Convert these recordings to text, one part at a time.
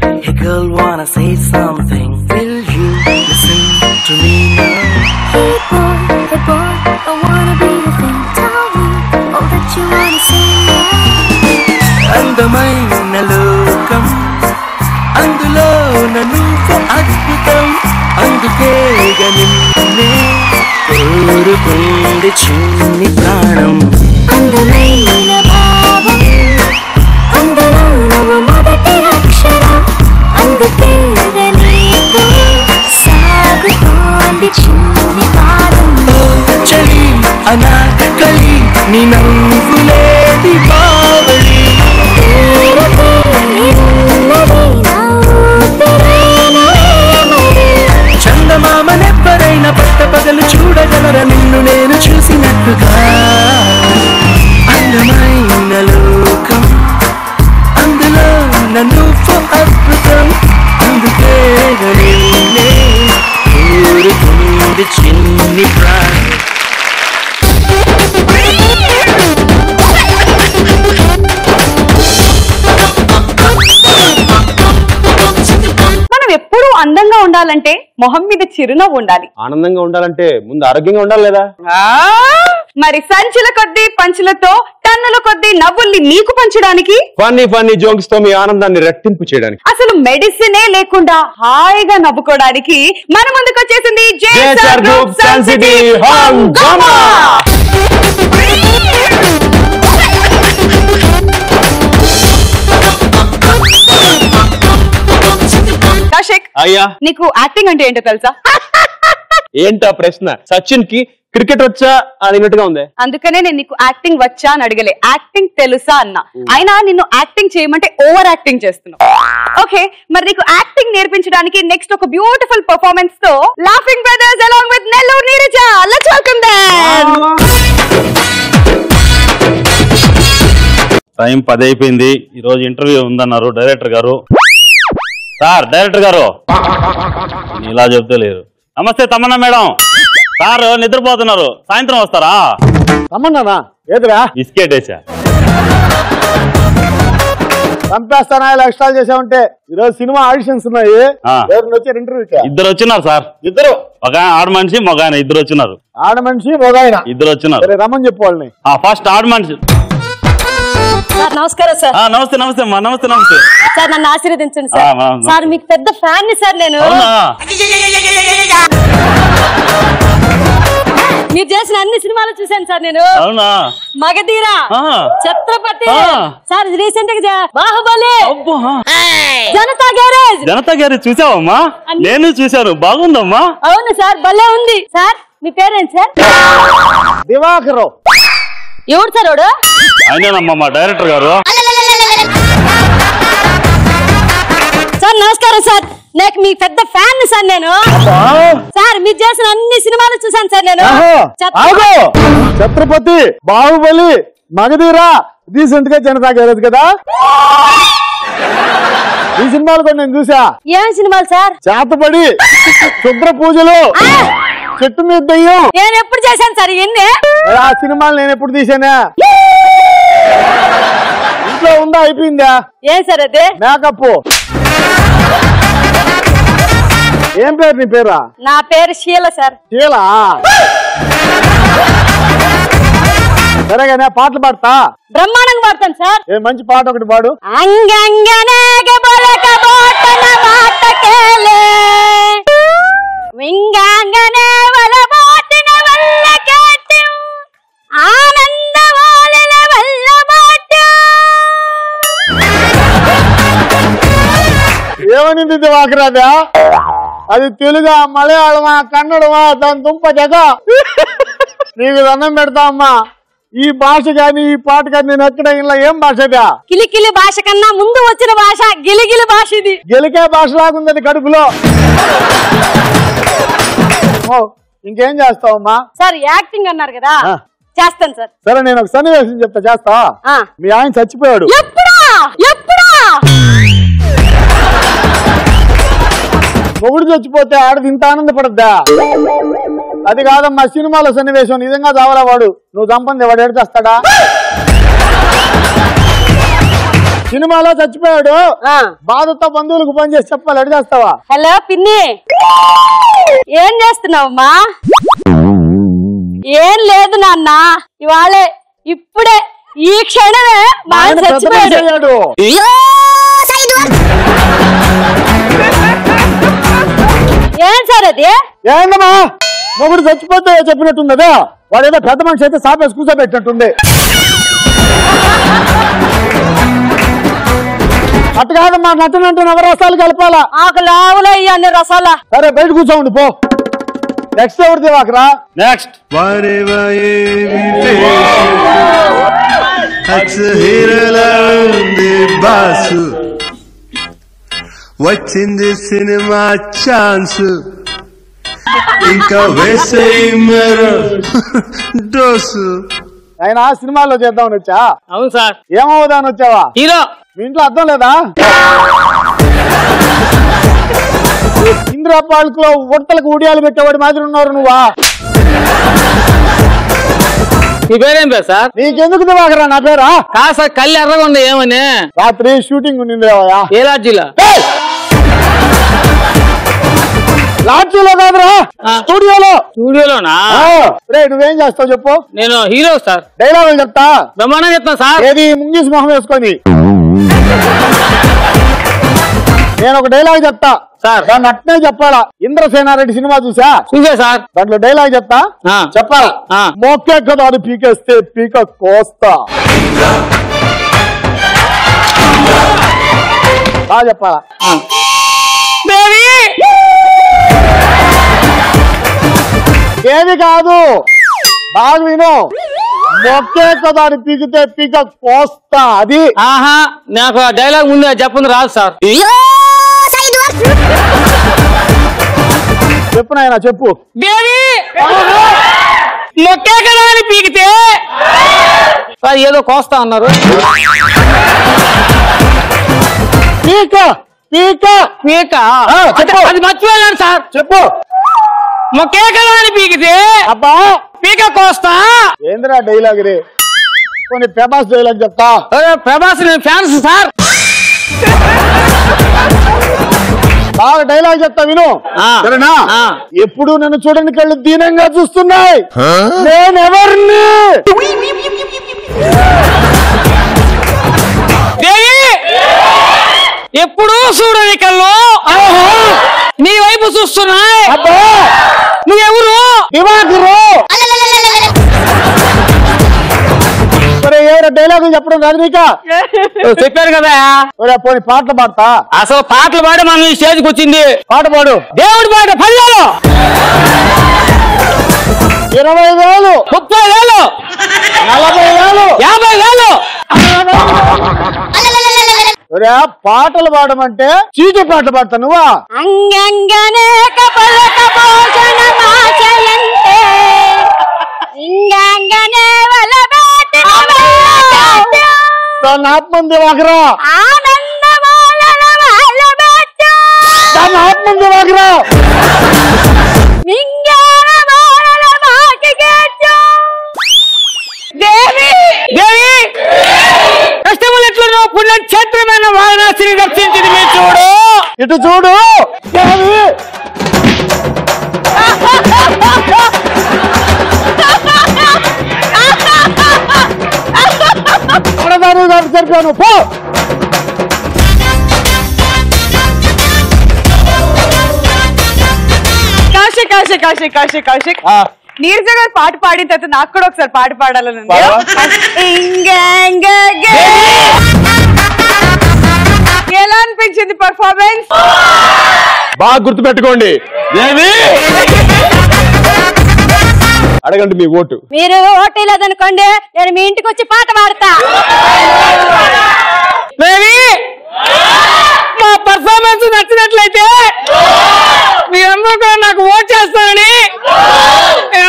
Hey girl, wanna say something? Will you listen to me now? Hey boy, I wanna be your thing. Tell me all that you wanna say now. అందమైన లోకం అందులో నువ్వు అద్భుతం అందుకే నిన్నే కోరుకుంది చిన్ని ప్రాణం అందమైన భావం అందులో నువ్వు మొదటి అక్షరం అందుకే నీకు సాగుతోంది చిన్ని పాదం చలి అనాకలి నీ నవ్వులేది బావళి చందమామనెవ్వరైనా పట్ట పగలు చూడగలరా నిన్ను నేను చూసినట్టుగా అందమైన లోకం అందులో నన్ను అద్భుతం అందుకే నిన్నే కోరుకుంది చిన్ని ప్రాణం ఎప్పుడు అందంగా ఉండాలంటే మొహం మీద చిరునవ్వు ఉండాలి. ఆనందంగా ఉండాలంటే ముందు ఆరోగ్యంగా ఉండాలి లేదా? మరి సంచుల కొద్దీ పంచులతో టన్నుల కొద్దీ నవ్వుల్ని మీకు పంచడానికి ఫన్నీ జోక్స్ తో మీ ఆనందాన్ని రెట్టింపు చేయడానికి అసలు మెడిసినే లేకుండా హాయిగా నవ్వుకోవడానికి మన ముందుకు వచ్చేసింది జేఎస్ఆర్ గ్రూప్ సన్ సిటీ హంగామా. కౌశిక్, అయ్యా నీకు యాక్టింగ్ అంటే ఏంటో తెలుసా? ఏంటా ప్రశ్న? సచిన్ కి క్రికెట్ వచ్చా అన్నట్టుగా ఉంది. అందుకనే నేను నీకు యాక్టింగ్ వచ్చా అని అడగలే, యాక్టింగ్ తెలుసా అన్నా. అయినా నిన్ను యాక్టింగ్ చేయమంటే ఓవర్ యాక్టింగ్ చేస్తున్నావు. ఓకే, మరి నీకు యాక్టింగ్ నేర్పించడానికి నెక్స్ట్ ఒక బ్యూటిఫుల్ పర్ఫార్మెన్స్ తో laughing brothers along with Nellore Neeraja. Let's welcome them. Time 10 అయిపోయింది. ఈ రోజు ఇంటర్వ్యూ ఉందన్నారు డైరెక్టర్ గారు. సార్ డైరెక్టర్ గారు ఇలా చెప్తే లేరు. నమస్తే తమన్నా మేడం. సార్ నిద్రపోతున్నారు, సాయంత్రం వస్తారా? తమన్నానా? ఏదిరా బిస్కెట్ వేసా. చంపేస్తానా ఇలా ఎక్స్ట్రా చేసామంటే. ఈరోజు సినిమా ఆడిషన్స్ ఉన్నాయి. ఇద్దరు వచ్చినారు సార్. ఇద్దరు? ఒక ఆడ మనిషి మగ ఆయన ఇద్దరు వచ్చినారు. ఆడ మనిషి మగ ఆయన ఇద్దరు వచ్చినారు. రమ్మని చెప్పు వాళ్ళని. ఫస్ట్ ఆడ మనిషి. నమస్కారం సార్. నమస్తే నమస్తే అమ్మా. నమస్తే నమస్తే సార్, నన్ను ఆశీర్వదించండి సార్. సార్ మీకు పెద్ద ఫ్యాన్ ని సార్ నేను. మీరు చేసిన అన్ని సినిమాలు చూశాను సార్ నేను. అవునా? మగధీర, ఛత్రపతి సార్, రీసెంట్ గా బాహుబలి, జనతా గ్యారేజ్ చూసావమ్మా? నేను చూశాను, బాగుందమ్మా. అవును సార్, భలే ఉంది సార్. మీ పేరేంటి సార్? దివాకర్. ఎవరు సార్ వాడు? ఆయనేనమ్మా మా డైరెక్టర్ గారు. సార్ నమస్కారం సార్, నాకు మీ పెద్ద ఫ్యాన్ సార్ నేను. సార్ మీరు చేసిన అన్ని సినిమాలు చూసాను సార్ నేను. ఛత్రపతి, బాహుబలి, మగధీర, రీసెంట్ గా జనతా గ్యారేజ్ కదా. ఈ సినిమాలు కూడా నేను చూసా. ఏం సినిమాలు సార్? చేతబడి, శుద్ర పూజలు, చెట్టు మీద దయ్యం. నేను ఎప్పుడు చేశాను సార్ ఇవన్నీ? ఆ సినిమాలు నేను ఎప్పుడు తీసానా? ఇంట్లో ఉందా? అయిపోయిందా? ఏం సార్ అదే? మేకప్. ఏం పేరు నీ పేరా? నా పేరు షీల సార్. షీలా? సరేగానే పాటలు పాడతా. బ్రహ్మాండంగా పాడతాను సార్. ఏ మంచి పాట ఒకటి పాడు. ఏమనింది దివాకరాదా? అది తెలుగా, మలయాళమా, కన్నడమా, దాని దుంప జగ. నీకు దండం పెడతా అమ్మా. ఈ భాష గాని ఈ పాట గాని నేను ఎక్కడ ఇలా ఏం భాషగా? కిలికిలి భాష కన్నా ముందు వచ్చిన భాష గిలిగిలి భాష. ఇది గెలికే భాష లాగుంది కడుపులో. ఇంకేం చేస్తావమ్మా? సార్ యాక్టింగ్ అన్నారు కదా, చేస్తాను సార్. సరే నేను ఒక సన్నివేశం చెప్తా, చేస్తా. మీ ఆయన చచ్చిపోయాడు. ఎప్పుడా? మొగుడు చచ్చిపోతే ఆడది ఇంత ఆనందపడద్దా? అది కాదమ్మా సినిమాలో సన్నివేశం. నిజంగా చావాలా వాడు? నువ్వు చంపంది వాడు ఏడు చేస్తాడా? సినిమాలో చచ్చిపోయాడు, బాధతో బంధువులకు ఫోన్ చేసి చెప్పాలి, అడి చేస్తావా? హలో పిన్ని, ఏం చేస్తున్నావమ్మా? ఏం లేదు నాన్న, ఇవాళే ఇప్పుడే ఈ క్షణమే మా ఆయన చచ్చిపోయాడు. ఏం సార్ అది? ఏందమ్మా మొగుడు చచ్చిపోతే చెప్పినట్టుందా? వాడేదో పెద్ద మనిషి అయితే సాపేసి కూర్చోబెట్టినట్టుంది. అట్టు కాదమ్మా, నచ్చనంటే నవరసాలు కలపాలా. ఆకు లావులో అన్ని రసాలా. సరే బయట కూర్చోండి పో. నెక్స్ట్ ఎవరు దివాకరా? నెక్స్ట్ వచ్చింది సినిమా ఛాన్స్, ఇంకా వేసే డోసు. ఆయన సినిమాల్లో చేద్దామని వచ్చా? అవును సార్. ఏమవుదాని వచ్చావా? హీరో. మీ ఇంట్లో అర్థం లేదా? ఇంద్ర పార్క్ లో ఉడతలకు ఉడియాలు పెట్టేవాడి మాదిరి ఉన్నారు నువ్వా? మీ పేరేం పేరు సార్? నీకెందుకు దివాకరా నా పేరా? కాదు సార్, కళ్ళు ఎర్రగా ఉంది ఏమని. రాత్రి షూటింగ్ ఉంది. ఏ లాడ్జీలో? లాడ్జీలో కాదురా, స్టూడియోలో. స్టూడియోలోనా? రే నువ్వేం చేస్తావు చెప్పు. నేను హీరో సార్. డైలాగులు చెప్తా. బ్రహ్మాండంగా చెప్తాను సార్. ఏది ముంగీస్ మొహం వేసుకొని నేను ఒక డైలాగ్ చెప్తా సార్. దాన్ని అట్నే చెప్పాలా. ఇంద్రసేనారెడ్డి సినిమా చూసా? చూసా సార్. దాంట్లో డైలాగ్ చెప్తా, చెప్పాలా. మొక్కే కదా అని పీకేస్తే పీక కోస్తా. బాగా చెప్పాలా. ఏది కాదు, బాగా విను. మొక్కే కదా అని పీకితే పీక కోస్తా. అది. ఆహా, నాకు డైలాగ్ ముందే చెప్పండి రాదు సార్. చెప్పు నాయనా చెప్పు. మొక్కే కదా అని పీకితే సార్ ఏదో కోస్తా అన్నారు. పీక పీక పీక అది మర్చిపోయాను సార్. చెప్పు. మొక్కే కదా అని పీకితే అబ్బా పీక కోస్తా. ఏంద్రా డైలాగ్ రే? కొన్ని ప్రభాస్ డైలాగ్ చెప్తా. ప్రభాస్ నేను ఫ్యాన్స్ సార్. బాగా డైలాగ్ చెప్తా విను. సరేనా? ఎప్పుడు నన్ను చూడని కళ్ళు దీనంగా చూస్తున్నాయి. నేనెవర్ని? ఎప్పుడు చూడని కళ్ళు నీ వైపు చూస్తున్నాయి. నువ్వెవరు? దివాకరు. సరే ఎవరు డైలాగులు చెప్పడం రాదు నీక? చెప్పారు కదా. పోనీ పాటలు పాడతా. అసలు పాటలు పాడి మనం ఈ స్టేజ్కి వచ్చింది. పాట పాడు. దేవుడి పాట 10,000, 20,000, 30,000, 40,000, 50,000. పాటలు పాడమంటే చీటి పాటలు పాడతా నువ్వా? అంగంగనే కపలక భోజన మాచయంతే ఇంగంగనే వలబెట్టి దాన్ని ఆత్మంది వాకరా. ఆనందమాలల వలబెట్టి దాన్ని ఆత్మంది వాకరా. మింగార మాలల మాకిగెట్టు దేవి దేవి కష్టములు ఎట్లున్నావు? పుణ్యక్షేత్రమైన వారణాసిని దర్శించింది మీరు చూడు. ఇటు చూడు దేవి. సరిపోయాను పో. కౌశిక్ కౌశిక్ కౌశిక్ కౌశిక్ కౌశిక్ నీరజ గారు పాట పాడిన తర్వాత నాకు కూడా ఒకసారి పాట పాడాలని ఉంది. ఎలా అనిపించింది పర్ఫార్మెన్స్? బాగా గుర్తు పెట్టుకోండి. అడగండి మీ ఓటు. మీరు ఓటు లేదనుకోండి నేను మీ ఇంటికి వచ్చి పాట పాడతా. మా పర్ఫార్మెన్స్ నచ్చినట్లయితే మీరందరూ కూడా నాకు ఓట్ చేస్తారని నేను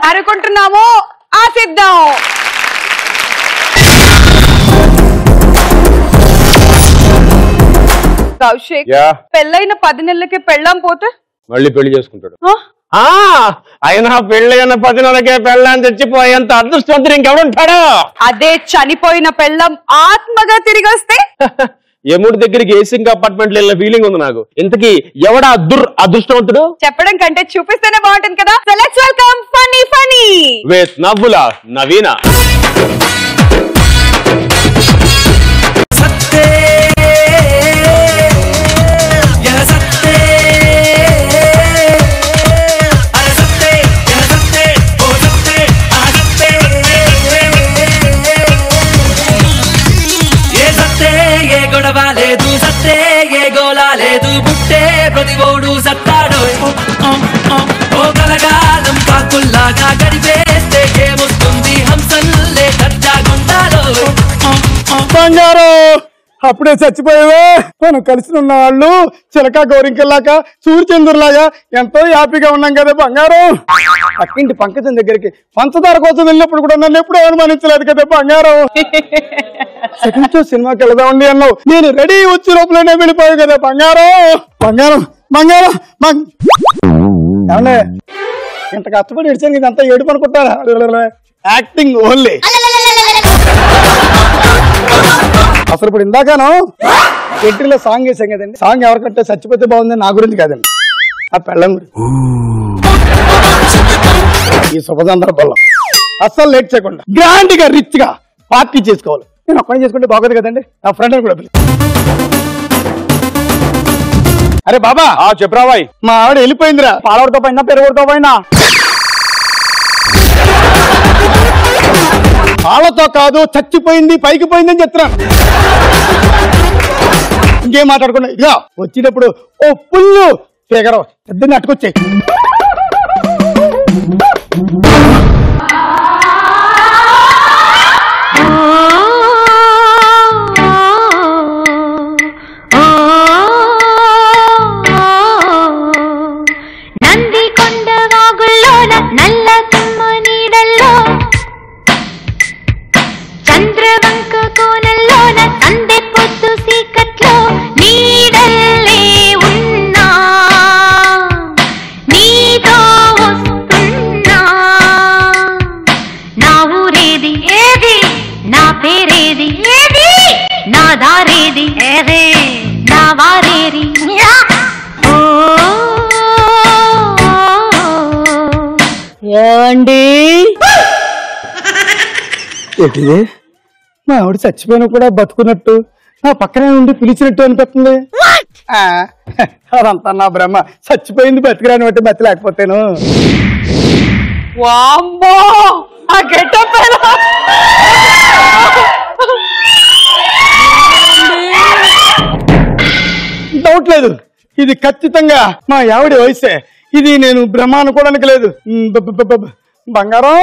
అనుకుంటున్నాము. ఆశిద్దాం. కౌశిక్, పెళ్ళైన 10 నెలలకి పెళ్ళాం పోతే మళ్ళీ పెళ్లి చేసుకుంటాడు. అయినా పెళ్ళైన 10 నెలలకే పెళ్ళాన్ని తెచ్చిపోయేంత అదృష్టవంతుడు ఇంకెవడుంటాడు? అదే చనిపోయిన పెళ్ళం ఆత్మగా తిరిగి వస్తే యముడి దగ్గరికి ఏసింగ్ అపార్ట్మెంట్ వెళ్ళిన ఫీలింగ్ ఉంది నాకు. ఇంతకీ ఎవడా అదృష్టవంతుడు? చెప్పడం కంటే చూపిస్తేనే బాగుంటుంది కదా. So let's welcome funny funny with నవ్వుల నవీన. లేదు సత్తే ఏ గోలా లేదు బుట్టే ప్రతివోడు సత్తాడు ఓ కలగాలం కాకుల్లాగా గడిపేస్తే ఏమొస్తుంది హంసల్లే దర్జాగుండాలో. బంగారు అప్పుడే చచ్చిపోయేవే. మనం కలిసి ఉన్న వాళ్ళు చిలక గోరింకల్లాగా సూర్యచంద్రులాగా ఎంతో హ్యాపీగా ఉన్నాం కదా బంగారం. పక్కింటి పంకజం దగ్గరికి పంచదార కోసం వెళ్ళినప్పుడు కూడా నన్ను ఎప్పుడూ అనుమానించలేదు కదా బంగారం. సెకండ్ షో సినిమాకి వెళదామండి అన్నావు, నేను రెడీ వచ్చి లోపలనే వెళ్ళిపోయావు కదా బంగారం. బంగారం బంగారం ఏమన్నా ఇంత కష్టపడి ఇచ్చాను ఇదంతా ఏడుపు అనుకుంటారా? Acting only. అసలు ఇప్పుడు ఇందాకను ఎంట్రీలో సాంగ్ వేసాం కదండి. సాంగ్ ఎవరికంటే చచ్చిపోతే బాగుందని నా గురించి కాదండి, ఆ పెళ్ళం గురించి. ఈ శుభ సందర్భంలో అస్సలు లేట్ చేయకుండా గ్రాండ్ గా రిచ్ గా పార్టీ చేసుకోవాలి. నేను ఒక్కడే చేసుకుంటే బాగోదు కదండి, నా ఫ్రెండ్ కూడా పిలిచి. అరే బాబా చెప్పరాబాయ్, మా ఆవిడ వెళ్ళిపోయిందిరా. పాలవడితో పోయినా పెరుగుడితో పోయినా పాలతో కాదు చచ్చిపోయింది పైకి పోయిందని చెప్తున్నాను. ఇంకేం మాట్లాడకుండా ఇక వచ్చినప్పుడు ఓ పుల్లు ఫిగర్ పెద్దని అట్టుకొచ్చాయి. ఏంటిది మా ఆవిడ చచ్చిపోయినా కూడా బతుకున్నట్టు నా పక్కనే ఉండి పిలిచినట్టు అనిపిస్తుంది. అదంతా నా బ్రహ్మ. చచ్చిపోయింది బతికిరాని బట్టి బతి లేకపోతేను. డౌట్ లేదు, ఇది ఖచ్చితంగా మా ఆవిడ వయసే. ఇది నేను బ్రహ్మ అనుకోవడానికి లేదు. బంగారం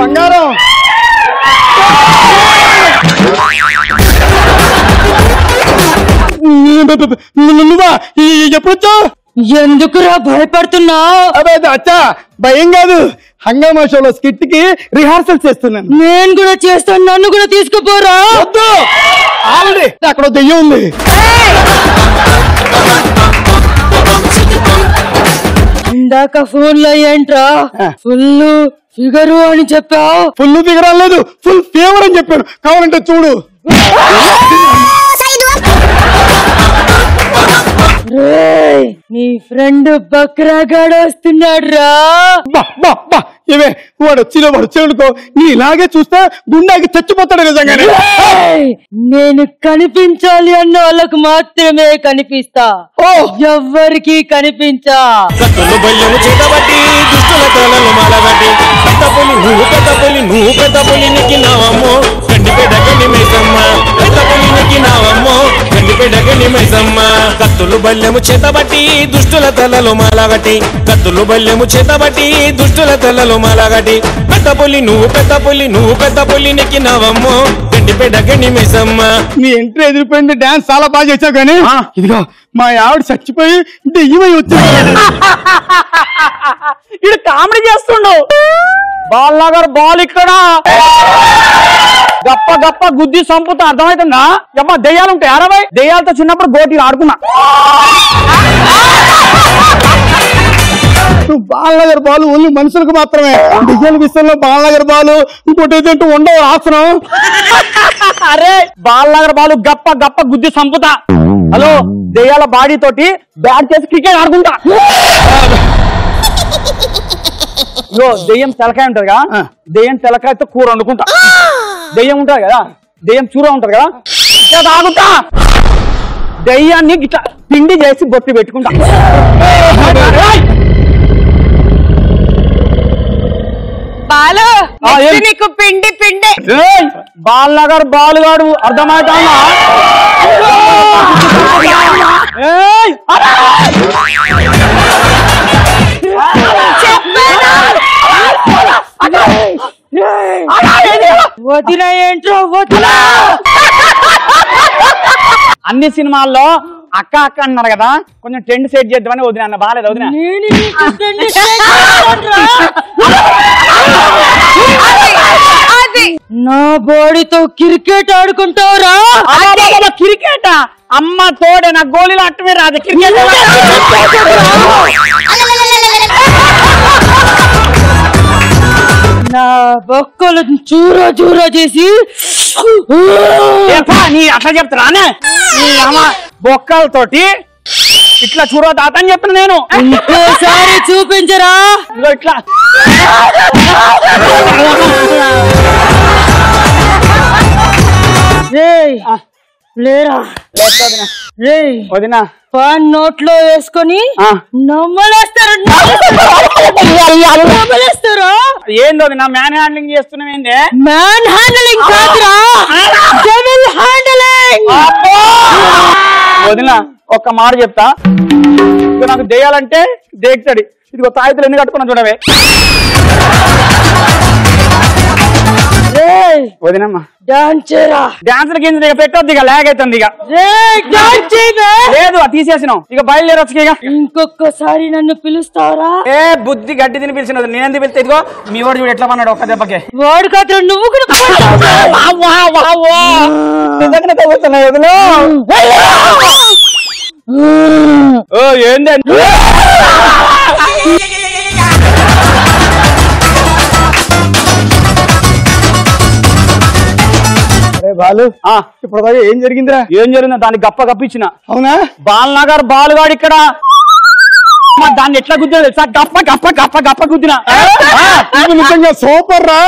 బంగారం నువ్వా? ఎప్పుడొచ్చావు? ఎందుకురా భయపడుతున్నావు? అదే అచ్చా భయం కాదు, హంగామా షోలో స్కిట్ కి రిహార్సల్ చేస్తున్నాను. నేను కూడా చేస్తాను, నన్ను కూడా తీసుకుపోరా. వద్దు, ఆల్రెడీ అక్కడ దెయ్యం ఉంది. ఇందాక ఫోన్ లో ఏంట్రా ఫుల్ ఫిగరు అని చెప్పావు? ఫుల్ ఫిగర్ లేదు, ఫుల్ ఫేవర్ అని చెప్పాను. కావాలంటే చూడు. నీ ఫ్రెండ్ బక్రాగాడు వస్తున్నాడు రా. ఇవే వాడు వచ్చాడుకో, నీ ఇలాగే చూస్తే గుండాకి చచ్చిపోతాడు నిజంగానే. నేను కనిపించాలి అన్న వాళ్ళకు మాత్రమే కనిపిస్తా, ఎవ్వరికి కనిపించా. కత్తులు బల్లెము చేతబట్టి దుష్టుల తలలో మాలగటి, కత్తులు బల్లెము చేతబట్టి దుష్టుల తలలో మాలగటి. పెద్ద పులి నువ్వు పెద్ద పులి, నువ్వు పెద్ద పులి నెక్కినావమ్మో గండిపేట గండి మేసమ్మ. నీ ఎంట్రీ ఎదిరిపోయింది, డాన్స్ చాలా బాగా చేసావు. కానీ ఇదిగో మా ఆవిడ చచ్చిపోయి దెయ్యమై వచ్చాడు. ఇడు కామెడీ చేస్తుండు. బాల్నగర్ బాల్ ఇక్కడ గప్ప గప్ప గుద్ది సంపుతా. అర్థమవుతుందా? అమ్మ దెయ్యాలు ఉంటాయి. 60 దెయ్యాలతో చిన్నప్పుడు గోటి ఆడుకున్నా. నువ్వు బాలనగర్ బాలు ఓన్లీ మనుషులకు మాత్రమే. డిజైన్ విషయంలో బాలనగర్ బాలు ఇంకోటి ఏదంటూ ఉండవు ఆసనం. అరే బాలనగర్ బాలు గప్ప గప్ప గుద్ది సంపుతా. హలో దెయ్యాల బాడీ తోటి బ్యాట్ చేసి క్రికెట్ ఆడుకుంటా. దెయ్యం తెలకాయ ఉంటది కదా, దెయ్యం తెలకాయతో కూర వండుకుంటా. దెయ్యం ఉంటది కదా, దెయ్యం చూర ఉంటది కదా, ఇట్లా తాగుతా. దెయ్యాన్ని ఇట్లా పిండి చేసి బొట్టి పెట్టుకుంటా. బాలు నీకు పిండి పిండి. బాలనగర్ బాలుగాడు అర్థమవుతా. వదిన ఏంట్రో వదిన. అన్ని సినిమాల్లో అక్క అక్క అన్నారు కదా, కొంచెం ట్రెండ్ సెట్ చేద్దామని వదిన అన్న. బాలేదు వదిన. నా బాడీతో క్రికెట్ ఆడుకుంటావురా? క్రికెట్ అమ్మ తోడే నా గోళీలు అట్టమే రాదు. క్రికెట్ నా బొక్కలు చూర చూర చేసి నీ అట్లా చెప్తానే బొక్కలతోటి ఇట్లా చూడ తాత అని చెప్పిన నేను. ఇంకోసారి చూపించరా? ఇట్లా లేరా వదినా పాన్ నోట్లో వేసుకొని నమ్మలేస్తారు. నమ్మలేస్తారా? ఏంది వదినా మ్యాన్ హ్యాండ్లింగ్ చేస్తున్నావు? ఏంది మ్యాన్ హ్యాండ్లింగ్ కాదురా, డెవిల్ హ్యాండ్లింగ్. వదినా ఒక్క మాట చెప్తా, ఇక నాకు దేయాలంటే దేగుతాడు. ఇదిగో తాయితులు ఎన్ని కట్టుకున్నా చూడవే. వదినమ్మా డాన్స్ కింద పెట్టొద్దు, ఇక లాగ్ అవుతుంది. ఇక లేదు తీసేసినావు, ఇక బయలుదేరొచ్చు. ఇక ఇంకొకసారి నన్ను పిలుస్తావరా? ఏ బుద్ధి గడ్డి తిని పిలిచినది, నేనెందుకు పిలిస్తే? ఇదిగో మీ వాడు చూడు ఎట్లా పన్నాడు ఒక్క దెబ్బకే. వాడు కాదు నువ్వు కూడా. ఏంటంటే బాలు ఇప్పుడు ఏం జరిగిందిరా? ఏం జరిగిందా? దాన్ని గప్ప గప్పించిన. అవునా? బాలనగర్ బాలుగాడు ఇక్కడ దాన్ని ఎట్లా గుద్దినా తెలుసా? గప్ప గప్ప గప్ప గప్ప గుద్దిన. నిజంగా సూపర్ రా.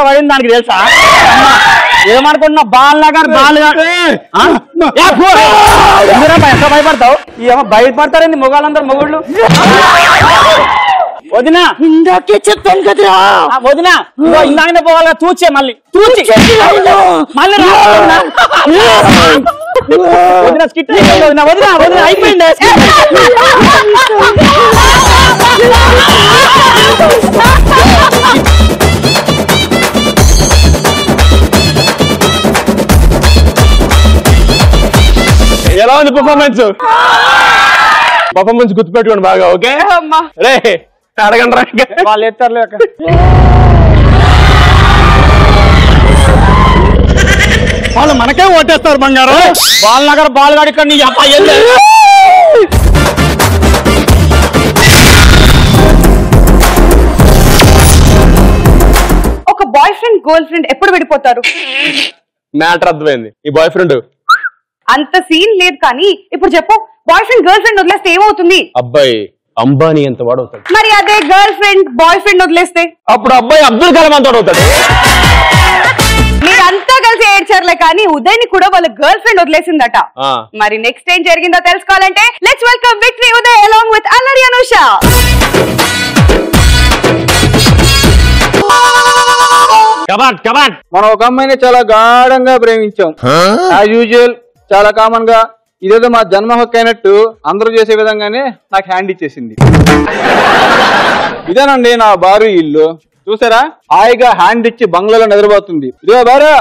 పడింది దానికి తెలుసా? ఏమనుకుంటున్నా బాలనగర్ బాలుగాడు ఎంత భయపడతావు? ఏమో భయపడతారండి మొగాళ్ళందరూ మొగుళ్ళు. వదినా ఇందాకే చెప్పాను కదరా. వదినా ఇందాకనే పోవాలి, తూచే మళ్ళీ తూచి మళ్ళీ వదిన స్కిట్ వదిన వదిన వదిన అయిపోయింది. ఎలా ఉంది పర్ఫార్మెన్స్? పర్ఫార్మెన్స్ గుర్తుపెట్టుకోండి బాగా. ఓకే రే అడగండి రా. వాళ్ళు ఎత్తారు వాళ్ళు మనకే ఓటేస్తారు బంగారం. బాలనగర్ బాలుగాడు ఇక్కడ నీ అబ్బాయి. ఒక బాయ్ ఫ్రెండ్ గర్ల్ ఫ్రెండ్ ఎప్పుడు విడిపోతారు? మ్యాటర్ అర్థమైంది. ఈ బాయ్ ఫ్రెండ్ అంత సీన్ లేదు, కానీ ఇప్పుడు చెప్పు, బాయ్ ఫ్రెండ్ గర్ల్ ఫ్రెండ్ వదిలేస్తే ఏమవుతుంది? అబ్బాయి అంబానీ ఎంత వాడవుతాడు. మరి అదే గర్ల్ ఫ్రెండ్ బాయ్ ఫ్రెండ్ వదిలేస్తే? అప్పుడు అబ్బాయి అబ్దుల్ కలాం అంత వాడవుతాడు. మీరంతా కలిసి ఏడ్చారులే, కానీ ఉదయ్ ని కూడా వాళ్ళ గర్ల్ ఫ్రెండ్ వదిలేసిందట. మరి నెక్స్ట్ ఏం జరిగిందో తెలుసుకోవాలంటే let's welcome victory Uday along with అల్లరి అనుష. మనం ఒక అమ్మాయిని చాలా గాఢంగా ప్రేమించాం. యాజ్ యూజువల్ చాలా కామన్ గా ఇదేదో మా జన్మ హక్కు అయినట్టు అందరూ చేసే విధంగానే నాకు హ్యాండ్ ఇచ్చేసింది. ఇదేనండి నా బారు ఇల్లు. చూసారా, హాయిగా హ్యాండ్ ఇచ్చి బంగ్లాలో నిద్రపోతుంది. ఇదిగో బారు.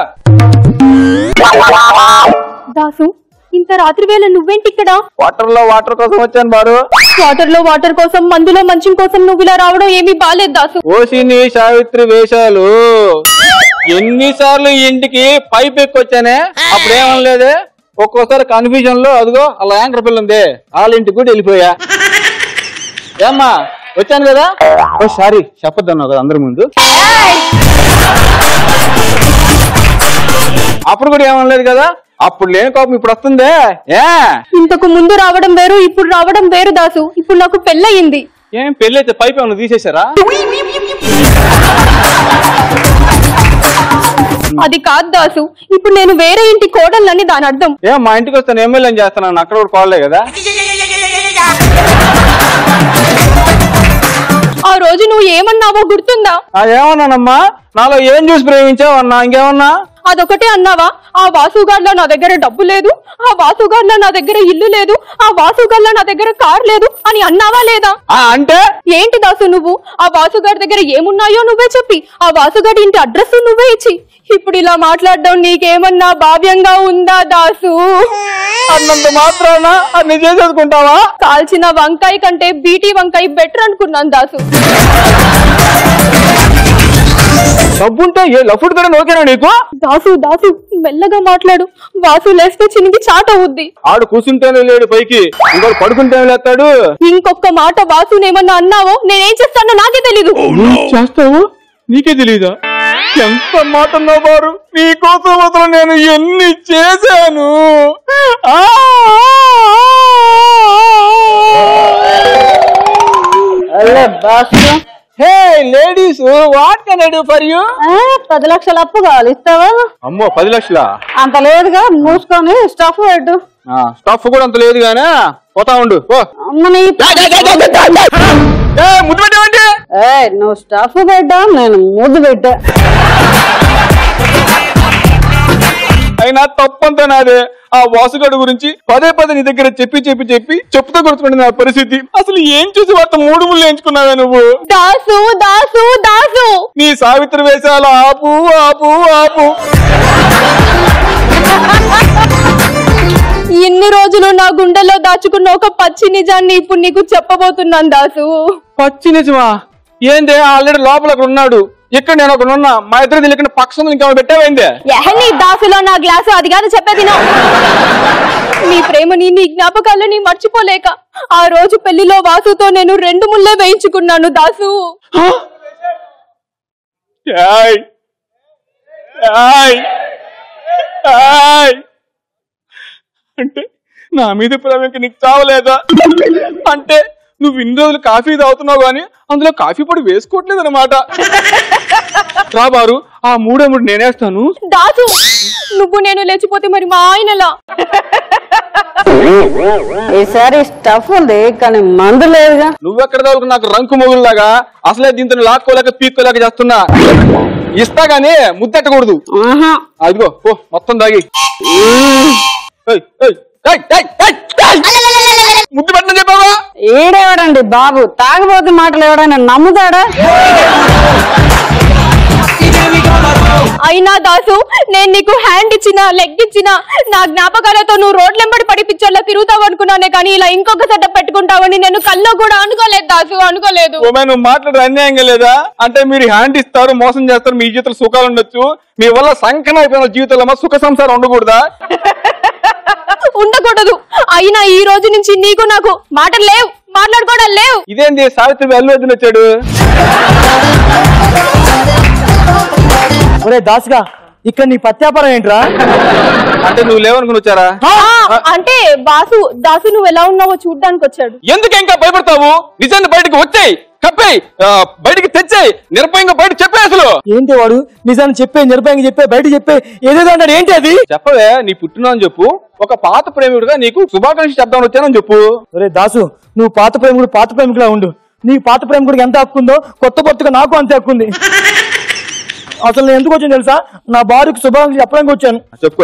దాసు, ఇంత రాత్రి వేళ నువ్వేంటి ఇక్కడ? వాటర్ లో వాటర్ కోసం వచ్చాను బారు. వాటర్ లో వాటర్ కోసం, మందులో మంచం కోసం నువ్వు ఇలా రావడం ఏమీ బాలేదు దాసు. ఓసిని సావిత్రి వేషాలు. ఎన్నిసార్లు ఇంటికి పైప్ ఎక్కొచ్చానే, అప్పుడేమనలేదే. ఒక్కోసారి కన్ఫ్యూజన్ లో అదిగో అలా యాంకర్ పిల్ల ఉంది, వాళ్ళ ఇంటికి కూడా వెళ్ళిపోయా. ఏమ్మా వచ్చాను కదా ఓ సారీ చెప్పొద్దన్నావు కదా అందరి ముందు అప్పుడు కూడా ఏమనలేదు కదా అప్పుడు లేని కోపం ఇప్పుడు వస్తుందే ఇంతకు ముందు రావడం వేరు ఇప్పుడు రావడం వేరు దాసు ఇప్పుడు నాకు పెళ్ళయింది ఏం పెళ్ళి అయితే పైపు ఏమన్నా తీసేశారా అది కాదు దాసు ఇప్పుడు నేను వేరే ఇంటి కోడళ్ళని దాని అర్థం మా ఇంటికి వస్తాను ఎమ్మెల్యే చేస్తున్నాను అక్కడ కూడా కోడలే కదా ఆ రోజు నువ్వు ఏమన్నావో గుర్తుందా ఏమన్నానమ్మా నాలో ఏం చూసి ప్రేమించావు అన్నా ఇంకేమన్నా అదొకటే అన్నావా ఆ వాసుగాడ్లో నా దగ్గర డబ్బు లేదు ఆ వాసుగాడ్లో నా దగ్గర ఇల్లు లేదు ఆ వాసుగాడ్లో నా దగ్గర కార్ లేదు అని అన్నావా లేదా అంటే ఏంటి దాసు నువ్వు ఆ వాసుగాడి దగ్గర ఏమున్నాయో నువ్వే చెప్పి ఆ వాసుగాడి ఇంటి అడ్రస్ నువ్వే ఇచ్చి ఇప్పుడు ఇలా మాట్లాడడం నీకేమన్నా భావ్యంగా ఉందా దాసు అన్నంత మాత్రాన అన్ని చేసేసుకుంటావా కాల్చిన వంకాయ కంటే బీటీ వంకాయ బెటర్ అనుకున్నాను దాసు డబ్బుంటే ఏ లఫుడ్ కూడా నోకేనా నీకు దాసు దాసు మెల్లగా మాట్లాడు వాసు లేస్తే చినిగి చాట అవుద్ది ఆడు కూర్చుంటేనే లేడు పైకి ఇంకోటి పడుకుంటేనే లేస్తాడు ఇంకొక మాట వాసునేమన్నా అన్నావో నేనేం చేస్తానో నాకే తెలీదు చేస్తావు నీకే తెలీదా ఎంత మాట అన్నావు బారు నీకోసం అసలు నేను ఎన్ని చేశాను hey ladies what can I do for you 10 లక్షల అప్పు కావాలి ఇస్తావా అమ్మో 10 లక్షలా అంత లేదుగా మూసుకొని స్టఫ్ పెట్టు స్టఫ్ కూడా అంత లేదు గానే పోతా ఉండు ముద్దు పెట్టేవండి నువ్వు స్టఫ్ పెట్టా నేను ముద్దు పెట్టా అయినా తప్పంతా నాదే ఆ వాసుగాడు గురించి పదే పదే నీ దగ్గర చెప్పుతో గుర్తుపడింది నా పరిస్థితి అసలు ఏం చూసి వార్త 3 ముళ్ళు ఎంచుకున్నావే నువ్వు దాసు దాసు దాసు నీ సావిత్రి వేషాలు ఆపు ఆపు ఆపు ఎన్ని రోజులు నా గుండెలో దాచుకున్న ఒక పచ్చి నిజాన్ని ఇప్పుడు నీకు చెప్పబోతున్నాను దాసు పచ్చి నిజమా ఏందే ఆల్రెడీ లోపల అక్కడ ఉన్నాడు ఇక్కడ నేను అక్కడ ఉన్నా మా ఇద్దరు తెలియకుండా పక్షం ఇంకా పెట్టావేందే నీ దాసులో నా గ్లాసు అది కాదు చెప్పేది నీ ప్రేమని నీ జ్ఞాపకాలని మర్చిపోలేక ఆ రోజు పెళ్లిలో వాసుతో నేను 2 ముళ్ళే వేయించుకున్నాను దాసు అంటే నా మీద ప్రేమకి నీకు చావలేదా అంటే నువ్వు ఇన్ని రోజులు కాఫీ తాగుతున్నావు గానీ అందులో కాఫీ పొడి వేసుకోవట్లేదు అనమాట రాబారు ఆ 3 నేనేస్తాను దాసు నువ్వు నేను లేచిపోతే మరి మా ఆయనలా ఈసారి స్టఫ్ ఉంది కానీ మందు లేదుగా నువ్వెక్కడ తాగుకు నాకు రంకు మొగుల్లాగా అసలే దీంతో లాక్కోలేక పీక్కోలేక చేస్తున్నా ఇస్తా గానీ ముద్దెట్టకూడదు అదిగో పో మొత్తం తాగి ముద్దు పెట్టిన చెప్పావా ఈడేవాడండి బాబు తాగబోతు మాటలు ఎవడైనా నమ్ముతాడా అయినా దాసు నేను నీకు హ్యాండ్ ఇచ్చినా లెగ్ ఇచ్చినా నా జ్ఞాపకాలతో నువ్వు రోడ్లెంబడి పడి పిచ్చర్లో తిరుగుతావు అనుకున్నానే కానీ ఇలా ఇంకొక సెటప్ పెట్టుకుంటావని నేను కల్లో కూడా అనుకోలేదు దాసు అనుకోలేదు నువ్వు మాట్లాడే అన్యాయంగా లేదా అంటే మీరు హ్యాండ్ ఇస్తారు మోసం చేస్తారు మీ జీవితంలో సుఖాలు ఉండొచ్చు మీ వల్ల సంకన అయిపోయిన జీవితంలో సుఖ సంసారం ఉండకూడదా ఉండకూడదు అయినా ఈ రోజు నుంచి నీకు నాకు మాటలు లేవు మాట్లాడుకోవడం లేవు ఇదేంది సావిత్రి అల్లు అర్జున్ వచ్చాడు ఒరే దాసుగా ఇక్కడ నీ పత్యాపారం ఏంట్రా అంటే నువ్వు లేవనుకుని వచ్చారా అంటే దాసు నువ్వు ఎలా ఉన్నావో చూడ్డానికి వచ్చాడు ఎందుకు ఇంకా భయపడతావు నిజాన్ని బయటకు వచ్చాయి కప్పేయి బయటికి తెచ్చాయి నిర్భయంగా బయట చెప్పే అసలు ఏంటి వాడు నిజాన్ని చెప్పే నిర్భయంగా చెప్పే బయట చెప్పే ఏదేదో అన్నాడు ఏంటి అది చెప్పవే నీ పుట్టిన అని చెప్పు ఒక పాత ప్రేమికుడుగా నీకు శుభాకాంక్షలు చెప్దామని వచ్చానని చెప్పు ఒరే దాసు నువ్వు పాత ప్రేమికుడులా ఉండు నీ పాత ప్రేమికుడికి ఎంత హక్కు ఉందో కొత్తగా నాకు అంతే హక్కు ఉంది అసలు నేను ఎందుకు వచ్చాను తెలుసా నా భార్యకు శుభాకాంక్షలు చెప్పడానికి వచ్చాను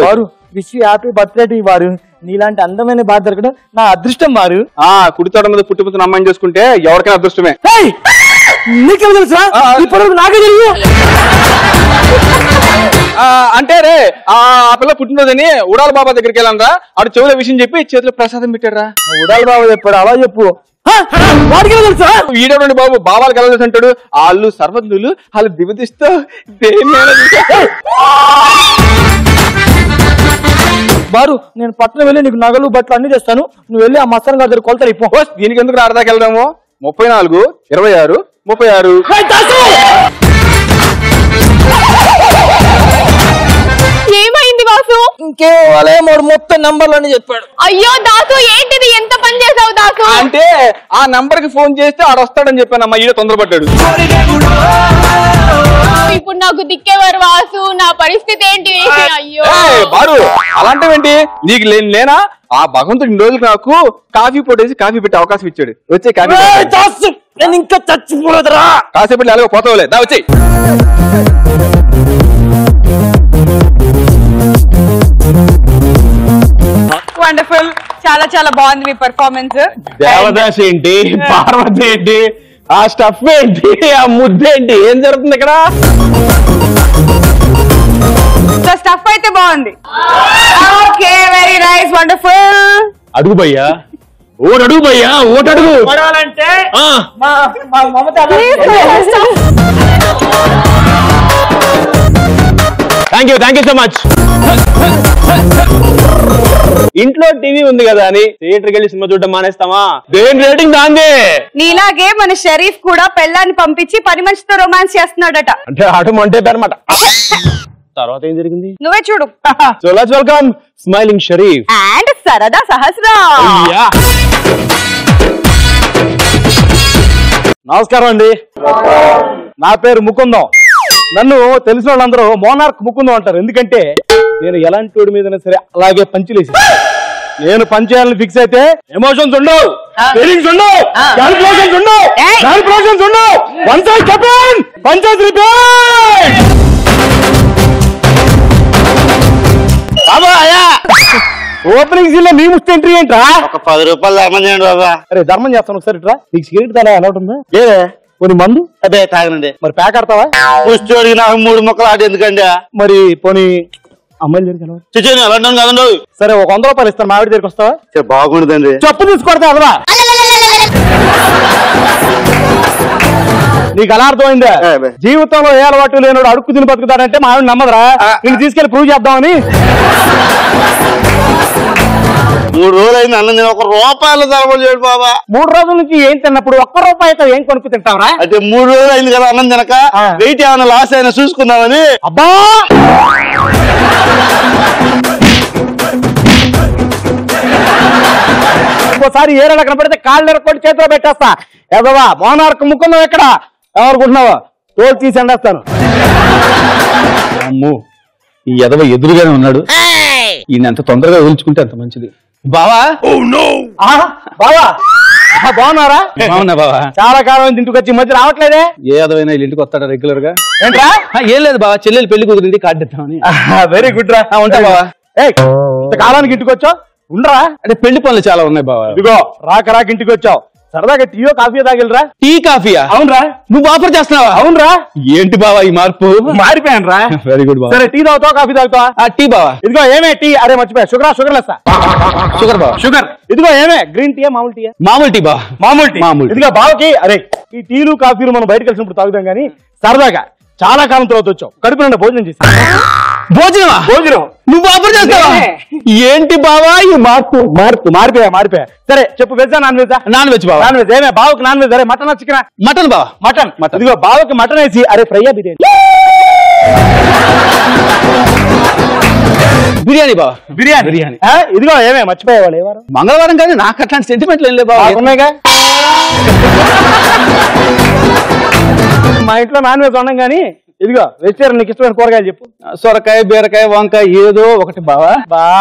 వారు విష్ హ్యాపీ బర్త్డే టు వారు నీలాంటి అందమైన భార్య దొరకడం నా అదృష్టం వారు కుడితోట మీద పుట్టిపుతున్న అమ్మాయిని చేసుకుంటే ఎవరికైనా అదృష్టమే నీకేం తెలుసా ఇప్పుడు నాకే తెలియదు అంటే రే ఆ పిల్ల పుట్టినరోజని ఉడాల బాబా దగ్గరికి వెళ్ళంరా ఆడు చెవుల విషయం చెప్పి చేతిలో ప్రసాదం పెట్టారా ఉడాల బాబా చెప్పాడు అలా చెప్పు ఈడవండి బాబు బావాలకు ఎలా అంటాడు వాళ్ళు సర్వజ్ఞులు వాళ్ళు దివతిస్తూ బారు నేను పట్టణం వెళ్ళి నీకు నగలు బట్టలు అన్ని చేస్తాను నువ్వు వెళ్ళి ఆ మస్తాన్ గారి దగ్గర కొలతలు ఇప్పో దీనికి ఎందుకు ఆడదాకి వెళ్దాము 34, 26, 36. ఏమైంది వాసు? ఇంకేవాలే మూడు మొత్తం నంబర్లని చెప్పాడు. అయ్యో దాసు ఏంటిది? ఎంత పని చేసావు దాసు? అంటే ఆ నంబర్ కి ఫోన్ చేస్తే ఆడ వస్తాడని చెప్పానమ్మా. ఈడ తొందరపడ్డాడు. ఇప్పుడు నాకు దిక్కేవారు వాసు, నా పరిస్థితి ఏంటి? అయ్యో బారు అలాంటివేంటి? నీకు లేనా? ఆ భగవంతుడు ఇన్ని రోజులు నాకు కాఫీ పొట్టేసి కాఫీ పెట్టే అవకాశం ఇచ్చాడు. వచ్చే కాఫీ నేను ఇంకా చచ్చిపోలేదురా. కాసేపు అలాగే పోతావులే. దా వచ్చేయి. వండర్ఫుల్, చాలా చాలా బాగుంది మీ పెర్ఫార్మెన్స్. దేవదాస్ ఏంటి, పార్వతి ఏంటి, ఆ స్టఫ్ ఏంటి, ఆ ముద్దేంటి, ఏం జరుగుతుంది ఇక్కడ? స్టఫ్ అయితే బాగుంది. Okay, very nice, wonderful. అడుగు భయ్యా, ఓటు అడుగు భయ్యా, ఓటు అడుగు. పడాలంటే మమత థ్యాంక్ యూ సో మచ్. ఇంట్లో టీవీ ఉంది కదా అని థియేటర్కి వెళ్ళి సినిమా చూడడం మానేస్తామా? దేని రేటింగ్ దాందే. నీలాగే మన షరీఫ్ కూడా పెళ్ళాన్ని పంపించి పని మనిషితో రొమాన్స్ చేస్తున్నాడట. అంటే ఆటం అంటే అనమాట. తర్వాత ఏం జరిగింది నువ్వే చూడు. So let's welcome smiling Sharif and సరదా సహస్రా. నమస్కారం అండి, నా పేరు ముకుందం. నన్ను తెలిసిన వాళ్ళందరూ మోనార్క్ ముకుందం అంటారు. ఎందుకంటే నేను ఎలాంటి వాడి మీద సరే అలాగే పంచులేసి నేను పనిచేయాలని ఫిక్స్ అయితే ఎమోషన్స్ ఉండవు, ఫీలింగ్స్ ఉండవు, క్యాల్కులేషన్స్ ఉండవు, క్యాల్కులేషన్స్ ఉండవు. One side captain, one side repeat. Opening scene లో మీ ముష్టి ఎంట్రీ ఏంట్రా? ఒక 10 రూపాయలు ధర్మం చేయండి బాబా. అరే ధర్మం చేస్తాను ఒకసారి ఇట్రా. నీకు సిగరెట్ తానే అలవాటు ఉందా? లేదే. కొన్ని మందు అదే తాగనండి. మరి ప్యాక్ ఆడతావా? పుస్తోడికి నాకు 3 ముక్కలు ఆట ఎందుకండి? మరి పోనీ అమ్మాయిల దగ్గరికి వెళ్ళవా? చిచ్చి అలాంటి కదండి. సరే ఒక 100 రూపాయలు ఇస్తాను, మా ఆవిడ దగ్గరికి వస్తావా? బాగుండదండి. చెప్పు తీసుకొడతా అదరా. నీకు అలా అర్థమైందా? జీవితంలో ఏ అలవాటు లేనోడు అడుక్కు తిని బతుకుతాడంటే మా ఆవిడ నమ్మదురా. నేను తీసుకెళ్లి ప్రూవ్ చేద్దామని. 3 రోజులు అయింది అన్న, నేను 1 రూపాయలు ధర్మం చేయడు బాబా. 3 రోజుల నుంచి ఏం తిన్నప్పుడు 1 రూపాయితో ఏం కొనుక్కు తింటావరా? అయితే 3 రోజులు అయింది కదా అన్నం తినక, వెయిట్ ఏమైనా లాస్ అయినా చూసుకుందామని. అబ్బా ఇంకోసారి ఏరైనా కనపడితే కాళ్ళు ఎరకొట్టి చేతిలో పెట్టేస్తా. ఎదవా మోనార్క్ ముకుందం ఎక్కడ ఎవరుకుంటున్నావా? తోలు తీసి ఎండేస్తాను. అమ్మో, ఈ ఎదవ ఎదురుగానే ఉన్నాడు. ఈయన ఎంత తొందరగా ఊహించుకుంటే అంత మంచిది. బావా బావా బాగున్నారా? బాగున్నా బావా. చాలా కాలం ఇంటికి వచ్చి మధ్య రావట్లేదే. ఏ అదవైనా వీళ్ళ ఇంటికి వస్తాడా రెగ్యులర్ గా? ఏంట్రా? ఏం లేదు బావా, చెల్లెలు పెళ్లి కుదిరింది, కార్డు ఇద్దామని. వెరీ గుడ్ రా. ఉంటా బావా. ఇంత కాలానికి ఇంటికి వచ్చావు, ఉండరా? అంటే పెళ్లి పనులు చాలా ఉన్నాయి బావా. ఇదిగో రాక ఇంటికి వచ్చావు, సరదాగా టీయో కాఫీ తాగిలరా? టీ కాఫీయా? అవునరా. నువ్వు ఆఫర్ చేస్తున్నావా? అవునరా. ఏంటి బావా ఈ మార్పు? మారిపోయాను రా. వెరీ గుడ్ బావా. సరే టీ తాగుతావా కాఫీ తాగుతావా? టీ బావా. ఇదిగో ఏమే టీ? అరే మర్చిపోయా, షుగర్ లెస్సా? షుగర్ బావా. షుగర్. ఇదిగో ఏమే గ్రీన్ టీయా మామూలు టీయా? మామూలు టీ బావా. మామూలు టీ. ఇదిగో బావకి అరే ఈ టీలు కాఫీలు మనం బయటకు కలిసినప్పుడు తాగుతాం కానీ సరదాగా చాలా కాలం తర్వాత వచ్చావు, కడుపు నిండా భోజనం చేసి. భోజనం నువ్వు ఆఫర్ చేస్తావా? ఏంటి బావా ఈ మార్పు? మారిపోయా. సరే చెప్పు, వెజ్జా నాన్ వెజ్జా? నాన్ వెజ్ బావా. Non veg. ఏమే బావకి నాన్ వెజ్? అరే మటన్ చికెన్? మటన్ బావా. మటన్. ఇదిగో బావకి మటన్ వేసి అరే ఫ్రైయా బిర్యానీ? బిర్యానీ బావా. బిర్యానీ. ఇదిగో ఏమే మర్చిపోయేవాళ్ళు ఏ వారం? మంగళవారం కానీ నాకు అట్లాంటి సెంటిమెంట్లు ఏం లేవు బావా. ఉన్నాయిగా. మా ఇంట్లో నాన్ వెజ్ ఉన్నాం కానీ ఇదిగో వెజిటేరియన్ నీకు ఇష్టమైన కూరగాయలు చెప్పు. సొరకాయ, బీరకాయ, వంకాయ ఏదో ఒకటి బావా.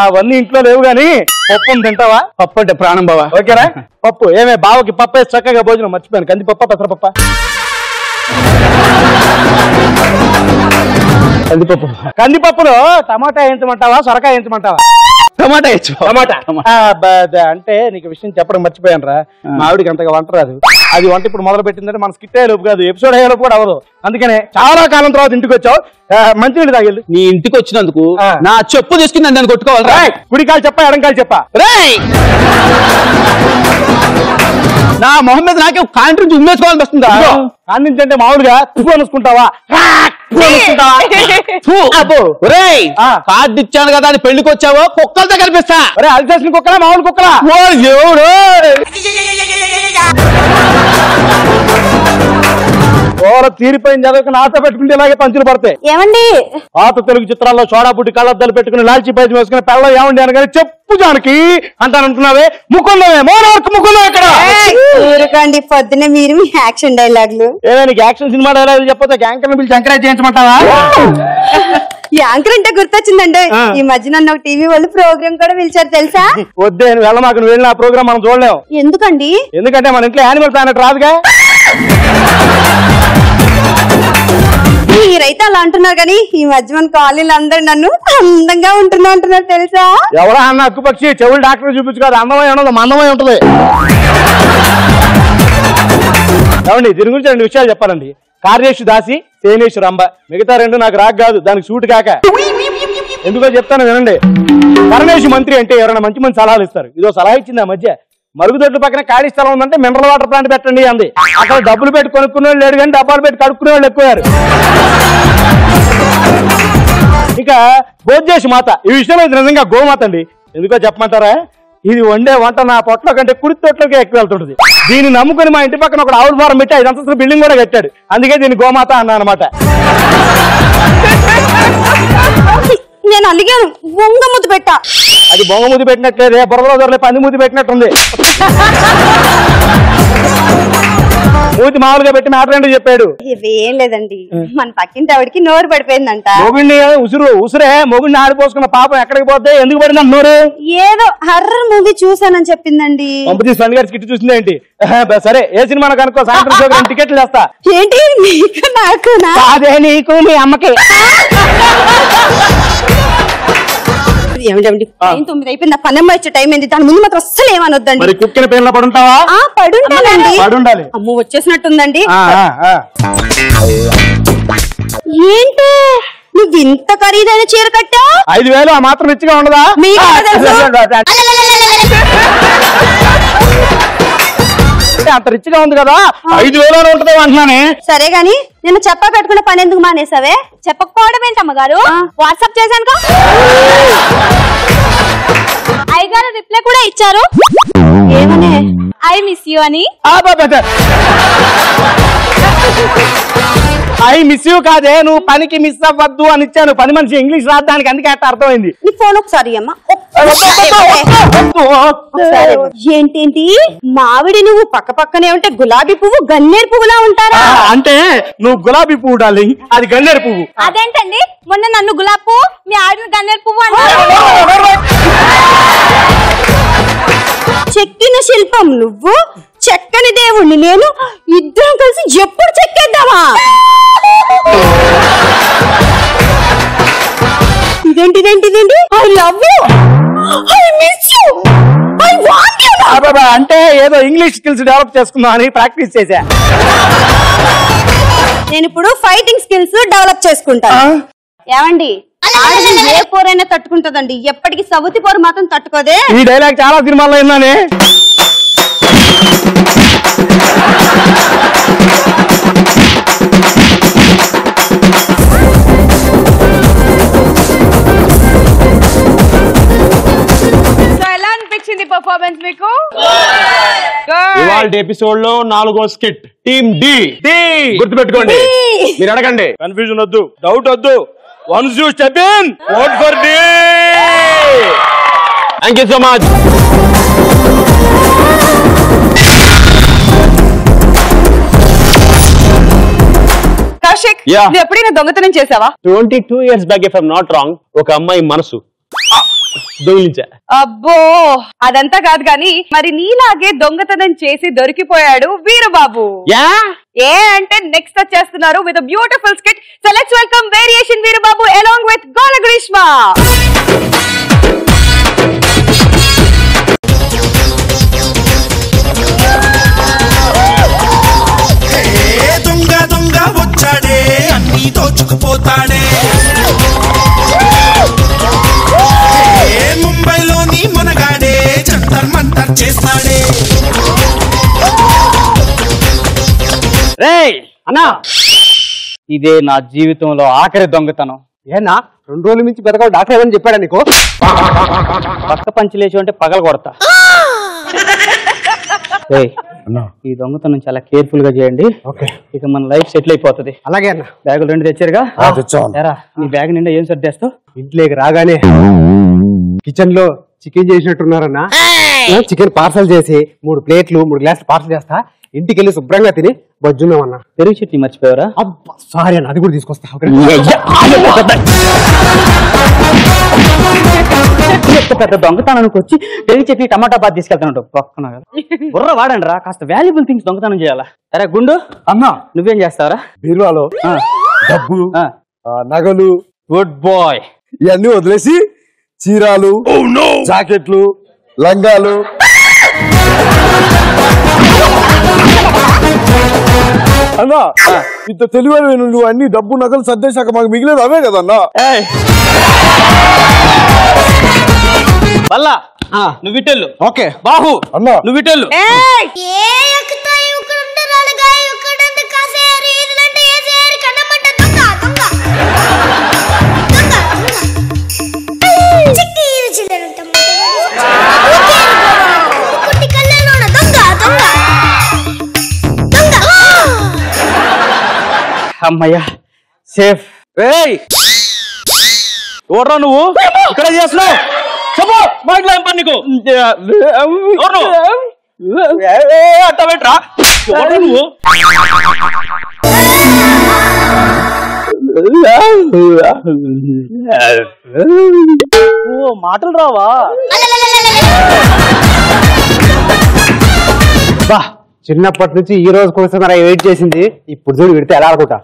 అవన్నీ ఇంట్లో లేవు గాని పప్పు తింటావా? పప్పు అంటే ప్రాణం బావా. ఓకేరా. పప్పు ఏమే బావకి పప్పు వేసి చక్కగా భోజనం. మర్చిపోయాను, కందిపప్ప పెసరపప్ప? కందిపప్పులో టమాటా వేయించమంటావా, సొరకాయ వేయించమంటావా? టమాటా వేయచ్చు. టమాటా అంటే నీకు విషయం చెప్పడం మర్చిపోయాను రా. మా ఆవిడికి అంతగా వంట రాదు. అది వంట ఇప్పుడు మొదలు పెట్టిందంటే మన స్కిట్ అయ్యేలోపు కాదు, ఎపిసోడ్ అయ్యేలోపు కూడా అవ్వదు. అందుకనే చాలా కాలం తర్వాత ఇంటికి వచ్చావు, మంచినీళ్ళు తాగిల్లు. నీ ఇంటికి వచ్చినందుకు నా చెప్పు తీసుకుని నన్ను కొట్టుకోవాలి. కుడికాలు చెప్పా, ఎడంకాలు చెప్పా? నా మొహం మీద నాకే కాంటి నుంచి ఉమ్మేసుకోవాలని వస్తుందా? కాండించంటే మామూలుగా అనుకుంటావా? కార్డు ఇచ్చాను కదా అని పెళ్లికి వచ్చావో కుక్కలతో కనిపిస్తా. అరే అది చేసిన కుక్కలా మామూలు కుక్కలా? దేవుడు ఎవరో తీరిపోయిన చదువుకు నాతో పెట్టుకుంటే ఇలాగే పంచులు పడతాయి. ఏమండి పాత తెలుగు చిత్రాల్లో సోడా బుట్టి కళ్ళద్దాలు పెట్టుకుని లాల్చి పైకి వేసుకుని పెళ్ళ ఏమండి అనగానే చెప్పు జానకి అంటానంటున్నావే. ముకుందమే మోనార్క్ ముకుందం ఇక్కడ. ఊరుకోండి, పొద్దునే మీరు మీ యాక్షన్ డైలాగులు. ఏదో నీకు యాక్షన్ సినిమా డైలాగులు చెప్పొద్దు, యాంకర్ని పిలిచి ఎంకరేజ్ చేయించమంటావా? యాంకర్ అంటే గుర్తొచ్చిందండి, ఈ మధ్య నన్ను టీవీ వాళ్ళు ప్రోగ్రామ్ కూడా పిలిచారు తెలుసా? వద్దే నువ్వు వెళ్ళమాకు, నువ్వు వెళ్ళిన ఆ ప్రోగ్రామ్ మనం చూడలేము. ఎందుకండి? ఎందుకంటే మన ఇంట్లో యానిమల్ ప్లానెట్ రాదుగా. మీరైతే అలా అంటున్నారు కానీ ఈ మధ్య మన కాలనీలు అందరూ నన్ను అందంగా అంటున్నారు తెలుసా? ఎవరా అన్న అక్కుపక్షి చెవులు డాక్టర్ చూపించుకోదు, అందమై ఉండదు మందమై ఉంటది. ఏమండి దీని గురించి 2 విషయాలు చెప్పాలండి. కార్యేషు దాసి సేనేషు రంభ, మిగతా 2 నాకు రాక కాదు, దానికి సూట్ కాక. ఎందుకో చెప్తాను వినండి. కరణేషు మంత్రి అంటే ఎవరైనా మంచి మంచి సలహాలు ఇస్తారు. ఇదో సలహా ఇచ్చింది ఆ మధ్య. మరుగుదొడ్ల పక్కన ఖాళీ స్థలం ఉందంటే మినరల్ వాటర్ ప్లాంట్ పెట్టండి అంది. అక్కడ డబ్బులు పెట్టి కొనుక్కునే వాళ్ళు లేడు కానీ డబ్బాలు పెట్టి కడుక్కునే వాళ్ళు ఎక్కువారు. ఇక భోజ్యేషు మాత, ఈ విషయంలో ఇది నిజంగా గోమాత అండి. ఎందుకో చెప్పమంటారా? ఇది వండే వంట నా పొట్టలో కంటే కుడి తొట్లోకి ఎక్కువ వెళ్తుంటది. దీన్ని నమ్ముకుని మా ఇంటి పక్కన ఒక ఆవుల ఫారం పెట్టి 5 అంతస్తుల బిల్డింగ్ కూడా కట్టాడు. అందుకే దీన్ని గోమాత అన్నా అనమాట. నేను అలిగాను, బొంగ ముద్దు పెట్టా. అది బొంగ ముద్దు పెట్టినట్లేదే, బుర్రలో దొరలే పంది ముద్దు పెట్టినట్టుంది. మూతి మామూలుగా పెట్టి మ్యాటర్ ఏంటో చెప్పాడు. ఇవేం లేదండి, మన పక్కింటి ఆవిడికి నోరు పడిపోయిందంట. మొగుడిని ఉసురే మొగుడిని ఆడిపోసుకున్న పాపం ఎక్కడికి పోతే ఎందుకు పడింది నోరు? ఏదో హర్రర్ మూవీ చూసానని చెప్పిందండి. పంపతీసి ఫ్రెండ్ గారి స్కిట్ చూసింది ఏంటి? సరే ఏ సినిమా కనుక్కో, సాయంత్రం టికెట్లు వేస్తా. ఏంటి నీకు నాకునా? అదే నీకు మీ అమ్మకి. ఏమిటండి 9 అయిపోయింది, 12 వచ్చే టైం ఏంది? దాని ముందు మాత్రం అస్సలు ఏమనొద్దండి. మరి కుక్కిన పేర్ల పడుంటావా? పడుంటానండి. పడుండాలి. అమ్మ వచ్చేసినట్టుందండి. ఏంటి నువ్వు ఇంత ఖరీదైన చీర కట్టా? 5,000 ఆ మాత్రం రిచ్గా ఉండదా? అంత రిచ్గా ఉంది కదా, 5,000 ఉంటది అంటున్నానే. సరే గాని నేను చెప్ప కట్టుకున్న పని ఎందుకు మానేసావే? చెప్పకపోవడం ఏంటమ్మగారు? వాట్సాప్ చేశాను, అయ్యగారు రిప్లై కూడా ఇచ్చారు. ఏమని? ఐ మిస్ యూ అని. ఐ మిస్ యూ కాదే, నువ్వు పనికి మిస్ అవ్వద్దు అని ఇచ్చాను. పని మనిషి ఇంగ్లీష్ రాద్దానికి అందుకే అట్లా అర్థమైంది. నీ ఫోన్ ఒకసారి అమ్మా. ఏంటేంటి మావిడి నువ్వు పక్క పక్కనే ఉంటే గులాబీ పువ్వు గన్నేరు పువ్వులా ఉంటారా? అంటే నువ్వు గులాబీ పువ్వు డార్లింగ్, అది గన్నేరు పువ్వు. అదేంటండి మొన్న నన్ను గులాబీ పువ్వు, మీ ఆవిడ గన్నేరు పువ్వు అన్నారు. చెక్కిన శిల్పం నువ్వు, చెక్కని దేవుణ్ణి నేను, ఇద్దరం కలిసి ఎప్పుడు చెక్కేద్దామా? ఇదేంటిదేంటిదేంటి? I love you, I miss you, I want you. అంటే ఏదో ఇంగ్లీష్ స్కిల్స్ డెవలప్ చేసుకుందాం అని ప్రాక్టీస్ చేశా. నేను ఇప్పుడు ఫైటింగ్ స్కిల్స్ డెవలప్ చేసుకుంటాను. ఏమండి ఏ పోరైనా తట్టుకుంటదండి, ఎప్పటికీ సవుతి పోరు మాత్రం తట్టుకోదే. ఈ డైలాగ్ చాలా సినిమాల్లో విన్నానే. ఎలా అనిపించింది పర్ఫార్మెన్స్ మీకు? ఇవాళ ఎపిసోడ్ లో 4వ స్కిట్ టీమ్ డి. గుర్తుపెట్టుకోండి, మీరు అడగండి, కన్ఫ్యూజన్ వద్దు, డౌట్ వద్దు. Once you step in, vote for D. Thank you so much. Kaushik, నువ్వు ఎప్పుడైనా దొంగతనం చేసావా? 22 years back, if I'm not wrong, ఒక అమ్మాయి మనసు దొంగిలించా. అబ్బో అదంతా కాదు కానీ మరి నీలాగే దొంగతనం చేసి దొరికిపోయాడు వీరబాబు. ఏ అంటే నెక్స్ట్ వచ్చేస్తున్నారు with beautiful skit. So let's welcome variation Veerababu along with గోల గ్రీష్మ. దొంగ దొంగ వచ్చాడే, అన్ని దోచుకుపోతాడే. ముంబైలోని మునగాడే, జంతర్ మంతర్ చేస్తాడే. రేయ్ అన్నా, ఇదే నా జీవితంలో ఆఖరి దొంగతనం. ఏనా 2 రోజుల నుంచి పెద్దగా డాక్టర్ ఏమని చెప్పాడా నీకు? పక్క పంచి లేచి అంటే పగల కొడతా. ఈ దొంగతనం చాలా కేర్ఫుల్ గా చేయండి. ఇక మన లైఫ్ సెటిల్ అయిపోతుంది. అలాగే అన్న. బ్యాగులు 2 తెచ్చారుగా? తెచ్చాం. నీ బ్యాగ్ నిండా ఏం సర్దేస్తావు? ఇంట్లోకి రాగానే కిచెన్ లో చికెన్ చేసినట్టున్నారన్నా. చికెన్ పార్సల్ చేసి 3 ప్లేట్లు 3 గ్లాసులు పార్సల్ చేస్తా. ఇంటికి వెళ్ళి శుభ్రంగా తిని బజ్జున్నామన్నా. పెరుగు చట్నీ మర్చిపోయారా? అబ్బా సారీ అన్న, అది కూడా తీసుకొస్తా. పెద్ద దొంగతనానికి వచ్చి పెరుగు చట్నీ టమాటా బాత్ తీసుకెళ్తాను పక్కన. బుర్ర వాడండి రా, కాస్త వాల్యుబుల్ థింగ్స్ దొంగతనం చేయాలా. అరే గుండు అన్నా, నువ్వేం చేస్తావరా? బీరువాలో డబ్బు, నగలు, గుడ్ బాయ్ ఇవన్నీ వదిలేసి చీరాలు, జాకెట్లు, లంగాలు, అన్నా ఇంత తెలివైన నువ్వు అన్ని డబ్బు నగలు సర్దేశాక మాకు మిగిలేదు అవే కదన్నా. బల్లా నువ్వు ఇటెళ్ళు. ఓకే బాహు అన్నా నువ్వు ఇటెళ్ళు. అమ్మయ్యా సేఫ్. ఎవడ్రా నువ్వు ఇక్కడ చేస్తున్నావు? చెప్పు, మాట్లాడే పని నీకు. అట్టబెట్రా నువ్వు. మాటలు రావా? బా చిన్నప్పటి నుంచి ఈ రోజు కోసం వెయిట్ చేసింది. ఇప్పుడు చూడు విడితే ఎలా అనుకుంటా.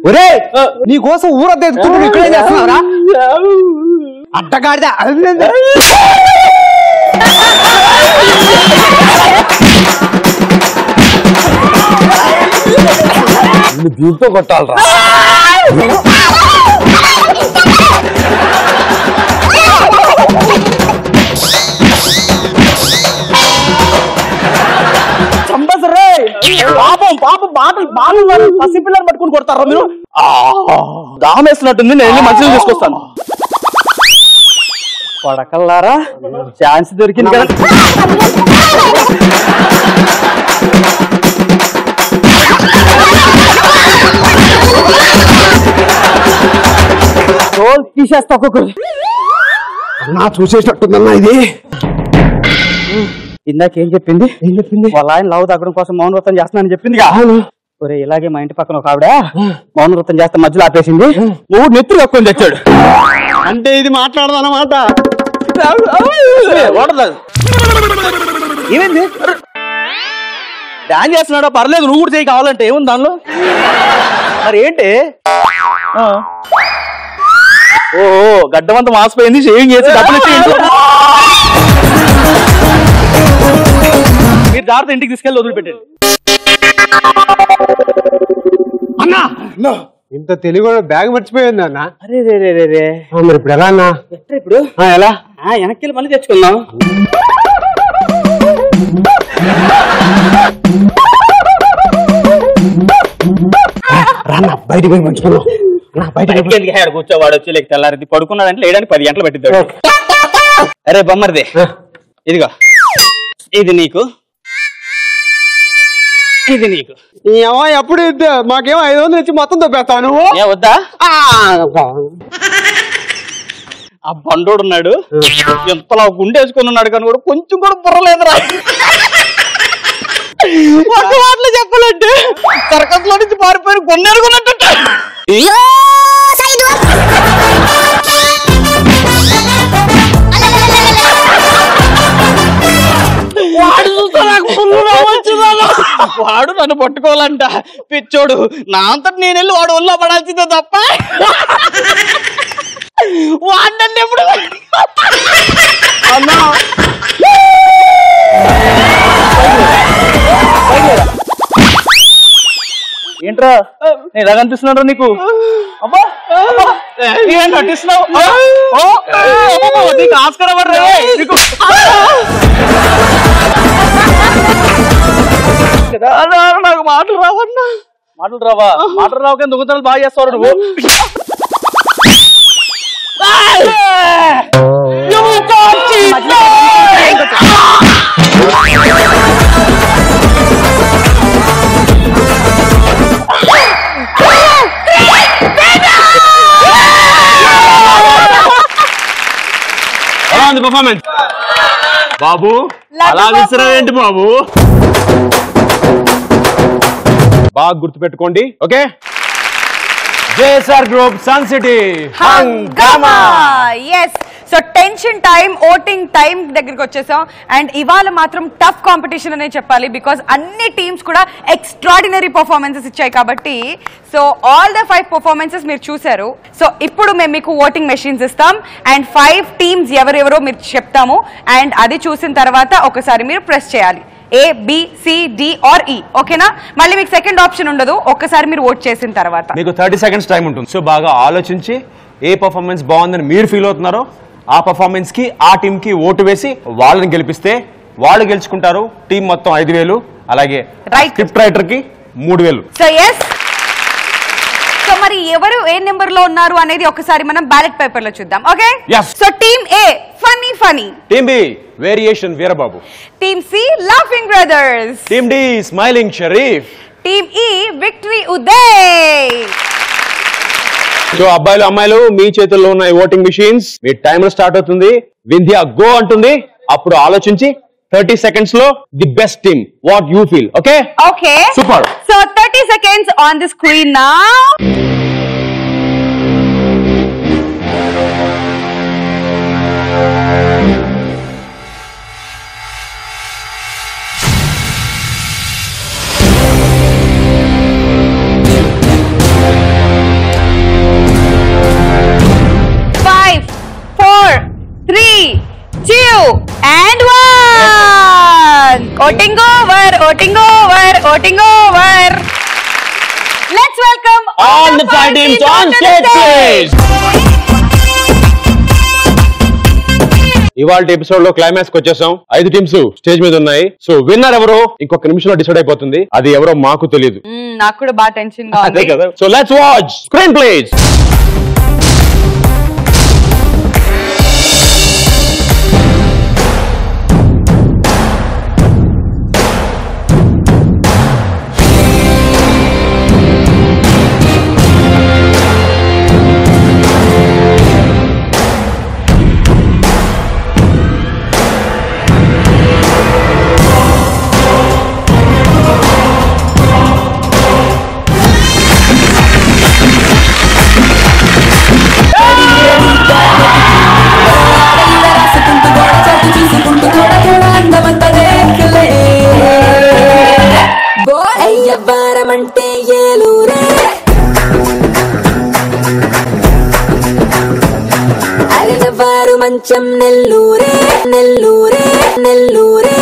ఒరే నీ కోసం ఊరంతా ఎత్తుకుంటూ ఇక్కడే చేస్తున్నావురా అడ్డగాడిద. దీంతో కొట్టాలరా. పాపం పాపం బాటలు పసి పిల్లలు పట్టుకుని కొడతారా మీరు? దామేస్తున్నట్టుంది, నేను మంచిగా తీసుకొస్తాను. పడకల్లారా ఛాన్స్ దొరికింది కదా. తీసేస్తా ఒక్కొక్కరు. అన్నా చూసేటట్టుందన్నా ఇది. ఇందాకేం చెప్పింది? వాళ్ళ ఆయన లవ్ తగ్గడం కోసం మౌన వ్రతం చేస్తున్నానని చెప్పింది. ఒరే ఇలాగే మా ఇంటి పక్కన ఒక ఆవిడ మౌన వ్రతం చేస్తే మధ్యలో ఆపేసింది. 3 నెత్తులు కక్కుని తెచ్చాడు. అంటే ఇది మాట్లాడదన్నమాట. ఏమైంది? డాన్స్ చేస్తున్నాడో పర్లేదు, నువ్వు కూడా చేయి కావాలంటే. ఏముంది దానిలో? మరి ఏంటి? ఓ గడ్డమంతా మాసిపోయింది, షేవింగ్ చేసి డబ్బులు ఇచ్చి మీరు జాగ్రత్త ఇంటికి తీసుకెళ్ళి వదిలిపెట్టండి. అన్నా ఇంత తెలుగు బ్యాగ్ మర్చిపోయింది అన్న. అరే రే రే రే రే మరి ఇప్పుడు ఎలా అన్నా? ఇప్పుడు ఎలా వెనక్కి వెళ్ళి మళ్ళీ తెచ్చుకుందాం. బయటికి పోయి మంచుకున్నాం. కూర్చోవాడు వచ్చి లేక తెల్లారి పడుకున్నాడంటే లేడానికి 10 గంటలు పెట్టిద్దాడు. అరే బొమ్మరిది, ఇదిగో ఇది నీకు, ఇది నీకు. ఎప్పుడు మాకేమో 500 ఇచ్చి మొత్తం తప్పేస్తావు నువ్వు. వద్దా? ఆ బండోడు ఉన్నాడు, ఎంతలా గుండేసుకుని ఉన్నాడు కానీ కూడా కొంచెం కూడా బుర్రలేదురా. ఒక మాటలు చెప్పాలంటే సర్కస్ లో నుంచి పారిపోయి కొన్నేరుకున్నట్టు. వాడు నన్ను పట్టుకోవాలంట పిచ్చోడు. నా అంతటి నేను వెళ్ళి వాడు ఒళ్ళో పడాల్సిందే తప్ప వాడిని ఎప్పుడు అన్నా. ఏంట్రా నేను ఇలా కనిపిస్తున్నాడు నీకు? అబ్బా ఏం నటిస్తున్నావు? నీకు ఆస్కారం నీకు నాకు మాటలు రావన్నా. మాటలు రావా? మాటలు రావు కానీ దొంగతనాలు బాగా చేస్తావు నువ్వు. You can't cheat! పర్ఫార్మెన్స్. బాబు అలా విసిరావేంటి బాబు? బాగా గుర్తుపెట్టుకోండి. Okay, JSR group sun city Hungama. Yes, so tension time, voting time దగ్గరికి వచ్చేసాం. అండ్ ఇవాళ మాత్రం టఫ్ కాంపిటీషన్ అనే చెప్పాలి, బికాస్ అన్ని టీమ్స్ కూడా ఎక్స్ట్రాడినరీ పర్ఫార్మెన్సెస్ ఇచ్చాయి కాబట్టి. సో ఆల్ ద 5 పర్ఫార్మెన్సెస్ మీరు చూసారు. సో ఇప్పుడు మేము మీకు ఓటింగ్ మెషిన్స్ ఇస్తాం అండ్ 5 టీమ్స్ ఎవరెవరో మీరు చెప్తాము. అండ్ అది చూసిన తర్వాత ఒకసారి మీరు ప్రెస్ చేయాలి, A, B, C, D or E. ఓకేనా? మళ్ళీ మీకు సెకండ్ ఆప్షన్ ఉండదు ఒక్కసారి మీరు ఓట్ చేసిన తర్వాత. మీకు 30 seconds టైం ఉంటుంది. సో బాగా ఆలోచించి ఏ పర్ఫార్మెన్స్ బాగుందని మీరు ఫీల్ అవుతున్నారో ఆ పర్ఫార్మెన్స్ కి ఆ టీమ్ కి ఓటు వేసి వాళ్ళని గెలిపిస్తే వాళ్ళు గెలుచుకుంటారు. టీం మొత్తం 5,000, అలాగే స్క్రిప్ట్ రైటర్ కి 3,000. సో ఎస్, సో మరి ఎవరు ఏ నెంబర్ లో ఉన్నారు అనేది ఒకసారి మనం బ్యాలెట్ పేపర్ లో చూద్దాం. Okay, so team A funny Phani, team B variation Veerababu, team C laughing brothers, team D smiling Sharif, team E victory Uday. So అబ్బాయిలు అమ్మాయిలు మీ చేతుల్లో ఉన్న ఓటింగ్ మిషన్స్, మీ టైమర్ స్టార్ట్ అవుతుంది. వింధ్య గో అంటుంది, అప్పుడు ఆలోచించి 30 seconds లో the best team what you feel. Okay okay, super. So 30 seconds on the screen now. Voting over. Let's welcome all the 5 teams on stage. ఇవాళ ఎపిసోడ్ లో climax కి వచ్చేసాం. 5 టీమ్స్ స్టేజ్ మీద ఉన్నాయి. సో విన్నర్ ఎవరో ఇంకొక నిమిషంలో డిసైడ్ అయిపోతుంది. అది ఎవరో మాకు తెలియదు. నాకు కూడా బాగా టెన్షన్ గా ఉంది. So let's watch screen place. మంచం నెల్లూరే నెల్లూరే నెల్లూరే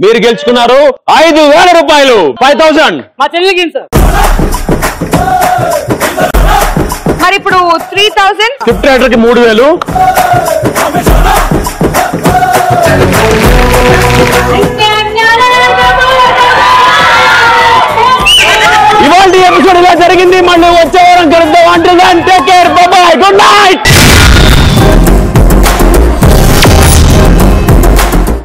మీరు గెలుచుకున్నారు 5,000 రూపాయలు. 5,000 మా చెల్లికి సార్. మరి ఇప్పుడు 3,000 స్క్రిప్ట్ రైటర్ కి 3,000. ఇవాళ ఎపిసోడ్ ఇలా జరిగింది. మళ్ళీ వచ్చే వారం కలుద్దాం. అంటే